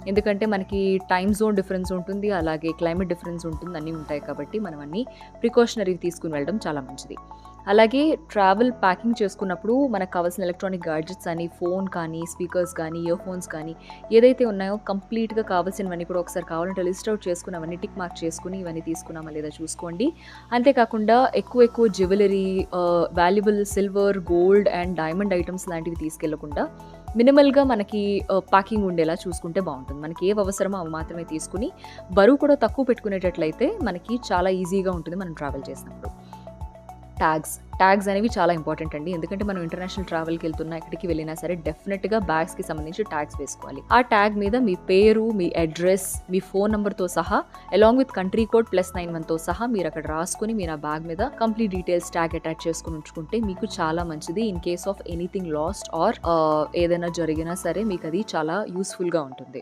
ఎందుకంటే మనకి time zone difference ఉంటుంది, అలాగే క్లైమేట్ డిఫరెన్స్ ఉంటుంది, అన్నీ ఉంటాయి కాబట్టి మనం అన్నీ ప్రికాషనరీ తీసుకుని వెళ్ళడం చాలా మంచిది. అలాగే ట్రావెల్ ప్యాకింగ్ చేసుకున్నప్పుడు మనకు కావాల్సిన ఎలక్ట్రానిక్ గాడ్జెట్స్ అని, ఫోన్ కానీ, స్పీకర్స్ కానీ, ఇయర్ ఫోన్స్ కానీ ఏదైతే ఉన్నాయో కంప్లీట్‌గా కావాల్సినవన్నీ కూడా ఒకసారి కావాలంటే లిస్ట్ ఔట్ చేసుకొని అవన్నీ టిక్ మార్క్ చేసుకొని ఇవన్నీ తీసుకున్నామా లేదా చూసుకోండి. అంతేకాకుండా ఎక్కువ jewellery, valuable silver, gold and diamond items లాంటివి తీసుకెళ్ళకుండా మినిమల్‌గా మనకి ప్యాకింగ్ ఉండేలా చూసుకుంటే బావుంటుంది. మనకి ఏవి అవసరమో అవి మాత్రమే తీసుకొని బరువు కూడా తక్కువ పెట్టుకునేటట్లయితే మనకి చాలా ఈజీగా ఉంటుంది మనం ట్రావెల్ చేసినప్పుడు. ట్యాగ్స్ అనేవి చాలా ఇంపార్టెంట్ అండి. ఎందుకంటే మనం ఇంటర్నేషనల్ ట్రావెల్‌కి వెళ్తున్నా, ఎక్కడికి వెళ్ళినా సరే డెఫినిట్‌గా బ్యాగ్స్‌కి సంబంధించి ట్యాగ్స్ వేసుకోవాలి. ఆ ట్యాగ్ మీద మీ పేరు, మీ అడ్రెస్, మీ ఫోన్ నంబర్‌తో సహా అలాంగ్ విత్ కంట్రీ కోడ్ +91తో సహా మీరు అక్కడ రాసుకొని మీరు ఆ బ్యాగ్ మీద కంప్లీట్ డీటెయిల్స్ ట్యాగ్ అటాచ్ చేసుకొని ఉంచుకుంటే మీకు చాలా మంచిది. In case of anything lost or ఏదైనా జరిగినా సరే మీకు అది చాలా యూజ్‌ఫుల్‌గా ఉంటుంది.